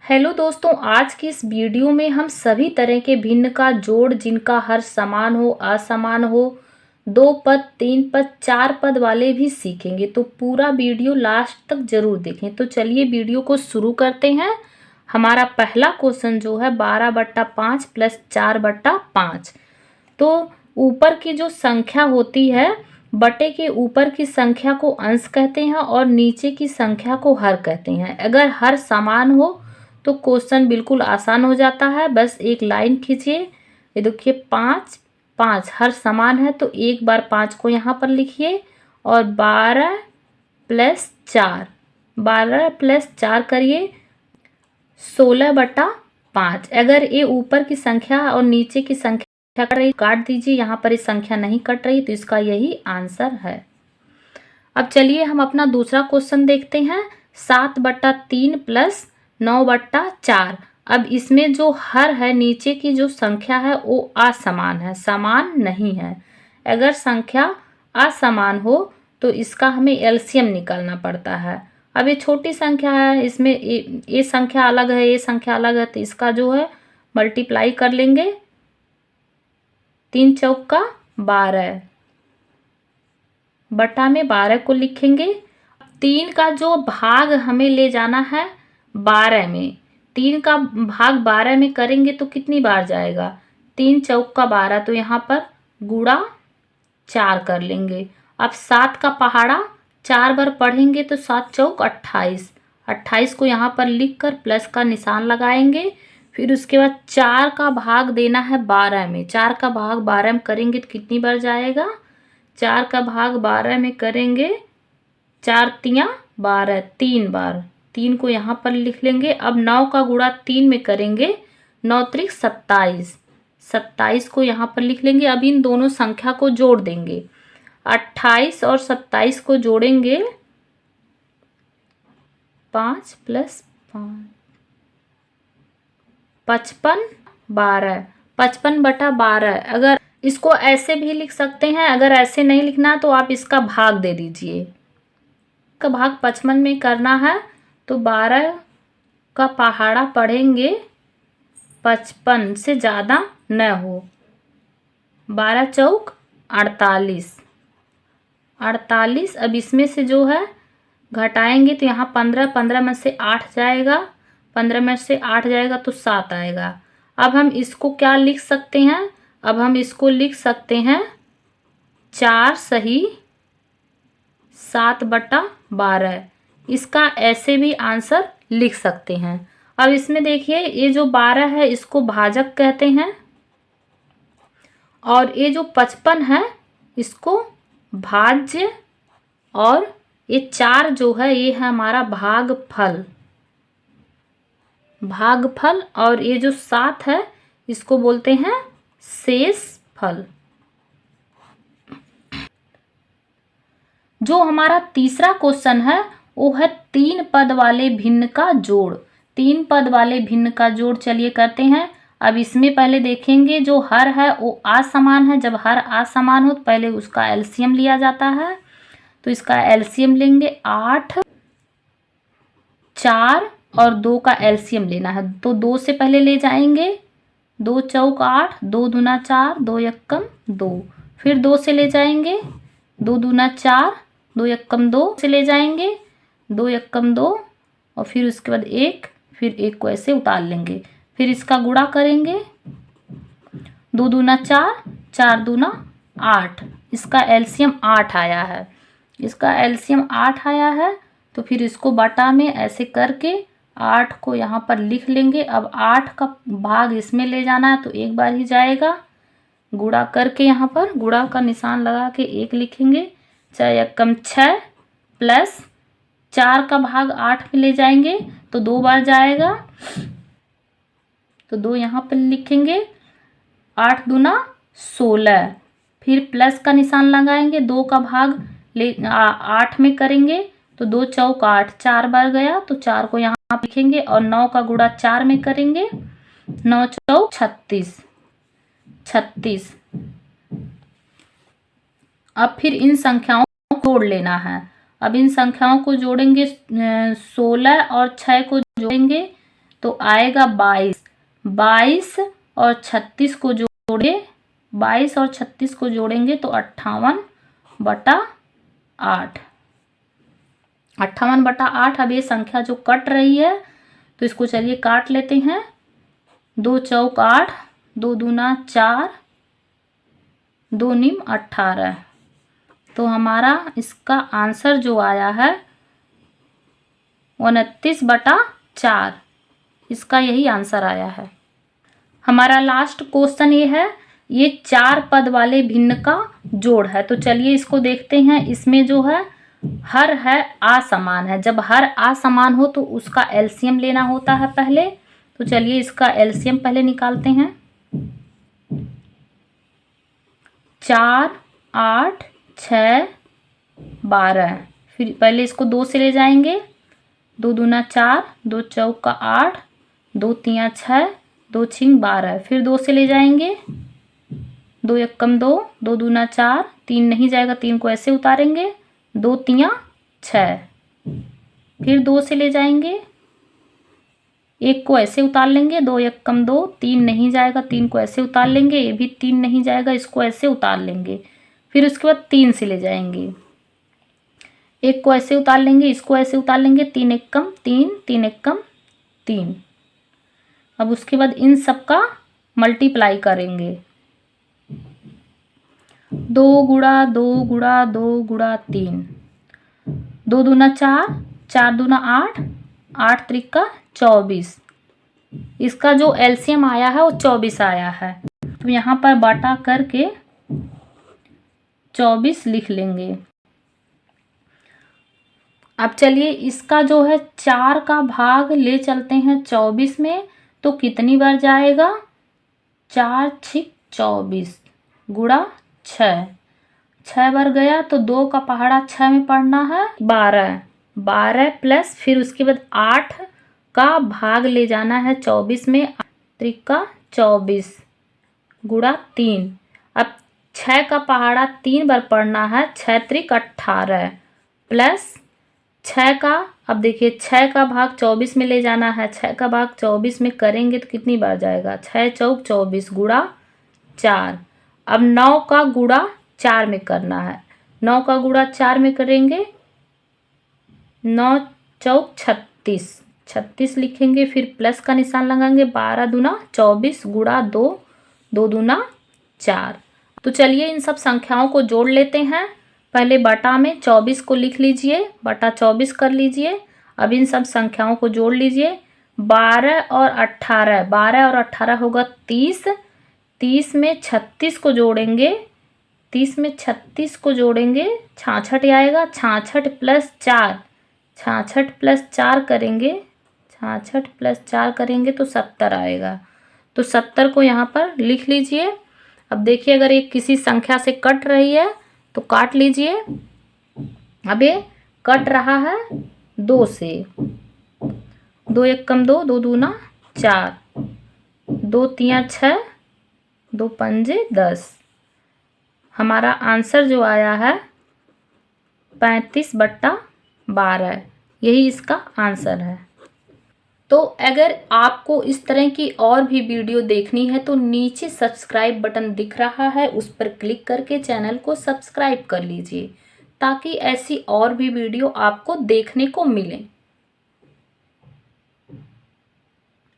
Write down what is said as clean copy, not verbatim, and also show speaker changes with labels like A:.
A: Hello दोस्तों, आज की इस वीडियो में हम सभी तरह के भिन्न का जोड़ जिनका हर समान हो, असमान हो, 2 पद, 3 पद, 4 पद वाले भी सीखेंगे। तो पूरा वीडियो लास्ट तक जरूर देखें। तो चलिए वीडियो को शुरू करते हैं। हमारा पहला क्वेश्चन जो है 12/5 + 4/5। तो ऊपर की जो संख्या होती है, बटे के ऊपर की संख्या को अंश कहते हैं और नीचे की संख्या को हर कहते हैं। अगर हर समान हो तो क्वेश्चन बिल्कुल आसान हो जाता है। बस एक लाइन खींचिए। ये देखिए 5 5 हर समान है तो एक बार 5 को यहाँ पर लिखिए और 12+4 करिए 16/5। अगर ये ऊपर की संख्या और नीचे की संख्या कट रही काट दीजिए। यहाँ पर ये संख्या नहीं कट रही तो इसका यही आंसर है। अब चलिए हम अपना दूसरा क्वेश्चन देखते हैं। 7/3 + 9/4। अब इसमें जो हर है, नीचे की जो संख्या है वो असमान है, समान नहीं है। अगर संख्या असमान हो तो इसका हमें एलसीएम निकालना पड़ता है। अब ये छोटी संख्या है, इसमें ये संख्या अलग है, ये संख्या अलग है, तो इसका जो है मल्टीप्लाई कर लेंगे। 3 चौका 12 बटा में 12 को लिखेंगे। 3 का जो भाग हमें ले जाना है 12 में, 3 का भाग 12 में करेंगे तो कितनी बार जाएगा? 3 चौका 12, तो यहाँ पर गुणा 4 कर लेंगे। अब 7 का पहाड़ा 4 बार पढ़ेंगे तो 7 चौक 28, 28 को यहाँ पर लिख कर प्लस का निशान लगाएंगे। फिर उसके बाद 4 का भाग देना है 12 में, 4 का भाग 12 में करेंगे तो कितनी बार जाएगा? 4 का भाग 12 में करेंगे 4 तियाँ 12, 3 बार, 3 को यहाँ पर लिख लेंगे। अब 9 का गुणा 3 में करेंगे, 9 त्रिक 27, 27 को यहाँ पर लिख लेंगे। अब इन दोनों संख्या को जोड़ देंगे, 28 और 27 को जोड़ेंगे, 5 + 5 55 12, 55/12। अगर इसको ऐसे भी लिख सकते हैं, अगर ऐसे नहीं लिखना तो आप इसका भाग दे दीजिए। का भाग 55 में करना है तो 12 का पहाड़ा पढ़ेंगे 55 से ज़्यादा न हो। 12 चौक 48, 48। अब इसमें से जो है घटाएंगे तो यहाँ 15, 15 में से 8 जाएगा, 15 में से 8 जाएगा तो 7 आएगा। अब हम इसको क्या लिख सकते हैं? अब हम इसको लिख सकते हैं 4 सही 7/12। इसका ऐसे भी आंसर लिख सकते हैं। अब इसमें देखिए ये जो 12 है इसको भाजक कहते हैं और ये जो 55 है इसको भाज्य, और ये 4 जो है ये है हमारा भागफल, भागफल। और ये जो 7 है इसको बोलते हैं शेषफल। जो हमारा तीसरा क्वेश्चन है वो है 3 पद वाले भिन्न का जोड़। 3 पद वाले भिन्न का जोड़ चलिए करते हैं। अब इसमें पहले देखेंगे जो हर है वो असमान है। जब हर असमान हो तो पहले उसका एलसीएम लिया जाता है। तो इसका एलसीएम लेंगे 8, 4 और 2 का एलसीएम लेना है। तो 2 से पहले ले जाएंगे, 2 चौक 8, 2 दूना 4, 2 यक्कम 2। फिर 2 से ले जाएंगे, 2 दूना 4, 2 यक्कम 2 से ले जाएंगे, 2 यक्कम 2, और फिर उसके बाद 1, फिर 1 को ऐसे उतार लेंगे। फिर इसका गुणा करेंगे, 2 दूना 4, 4 दूना 8। इसका एलसीएम 8 आया है, इसका एलसीएम 8 आया है। तो फिर इसको बटा में ऐसे करके 8 को यहाँ पर लिख लेंगे। अब 8 का भाग इसमें ले जाना है तो एक बार ही जाएगा। गुणा करके यहाँ पर गुणा का निशान लगा के 1 लिखेंगे। 4 यक्कम 6 प्लस 4 का भाग 8 में ले जाएंगे तो 2 बार जाएगा, तो 2 यहाँ पर लिखेंगे। 8 दूना 16, फिर प्लस का निशान लगाएंगे, 2 का भाग 8 में करेंगे तो 2 चौक 8, 4 बार गया तो 4 को यहाँ लिखेंगे। और 9 का गुणा 4 में करेंगे, 9 चौक 36, 36। अब फिर इन संख्याओं को जोड़ लेना है। अब इन संख्याओं को जोड़ेंगे, 16 और 6 को जोड़ेंगे तो आएगा 22। 22 और 36 को जोड़े 22 और 36 को जोड़ेंगे तो 58/8। 58/8। अब ये संख्या जो कट रही है तो इसको चलिए काट लेते हैं। 2 चौक 8, 2 दूना 4, 2 निम 18। तो हमारा इसका आंसर जो आया है 29/4। इसका यही आंसर आया है। हमारा लास्ट क्वेश्चन ये है, ये 4 पद वाले भिन्न का जोड़ है। तो चलिए इसको देखते हैं। इसमें जो है हर है असमान है। जब हर असमान हो तो उसका एलसीएम लेना होता है पहले। तो चलिए इसका एलसीएम पहले निकालते हैं। 4, 8, 6, 12। फिर पहले इसको 2 से ले जाएंगे। 2 दूना 4, 2 चौका 8, 2 तिया 6, 2 छिंग 12। फिर 2 से ले जाएंगे। 2 एकम 2, 2 दूना 4, 3 नहीं जाएगा, 3 को ऐसे उतारेंगे। 2 तिया 6। फिर 2 से ले जाएंगे, 1 को ऐसे उतार लेंगे। 2 एकम 2, 3 नहीं जाएगा, 3 को ऐसे उतार लेंगे। ये भी 3 नहीं जाएगा, इसको ऐसे उतार लेंगे। फिर उसके बाद 3 से ले जाएंगे, 1 को ऐसे उतार लेंगे, इसको ऐसे उतार लेंगे। 3 एकम 3, 3 एकम 3। अब उसके बाद इन सब का मल्टीप्लाई करेंगे। 2 गुणा 2 गुणा 2 गुणा 3। 2 दूना 4, 4 दूना 8, 8 त्रिका 24। इसका जो एलसीएम आया है वो 24 आया है। तो यहाँ पर बाटा करके 24 लिख लेंगे। अब चलिए इसका जो है 4 का भाग ले चलते हैं 24 में, तो कितनी बार जाएगा? 4 छिक 24 गुणा 6। 6 बार गया तो 2 का पहाड़ा 6 में पढ़ना है 12। 12 प्लस फिर उसके बाद 8 का भाग ले जाना है 24 में। त्रिका 24 गुणा 3। अब 6 का पहाड़ा 3 बार पढ़ना है। 6 त्रिक 18 प्लस 6 का, अब देखिए 6 का भाग 24 में ले जाना है। 6 का भाग 24 में करेंगे तो कितनी बार जाएगा? 6 चौक 24 गुणा 4। अब 9 का गुणा 4 में करना है। 9 का गुणा 4 में करेंगे, 9 चौक 36, 36 लिखेंगे। फिर प्लस का निशान लगाएंगे। 12 दूना 24 गुणा 2, 2 दूना 4। तो चलिए इन सब संख्याओं को जोड़ लेते हैं। पहले बटा में 24 को लिख लीजिए, बटा 24 कर लीजिए। अब इन सब संख्याओं को जोड़ लीजिए। 12 और 18, 12 और 18 होगा 30। 30 में 36 को जोड़ेंगे, 30 में 36 को जोड़ेंगे 66 आएगा। 66 प्लस 4, 66 प्लस 4 करेंगे, 66 प्लस 4 करेंगे तो 70 आएगा। तो 70 को यहाँ पर लिख लीजिए। अब देखिए अगर ये किसी संख्या से कट रही है तो काट लीजिए। अब ये कट रहा है 2 से। 2 एकम 2, 2 दूना 4, 2 तिया 6, 2 पंजे 10। हमारा आंसर जो आया है 35/12। यही इसका आंसर है। तो अगर आपको इस तरह की और भी वीडियो देखनी है तो नीचे सब्सक्राइब बटन दिख रहा है, उस पर क्लिक करके चैनल को सब्सक्राइब कर लीजिए ताकि ऐसी और भी वीडियो आपको देखने को मिलें।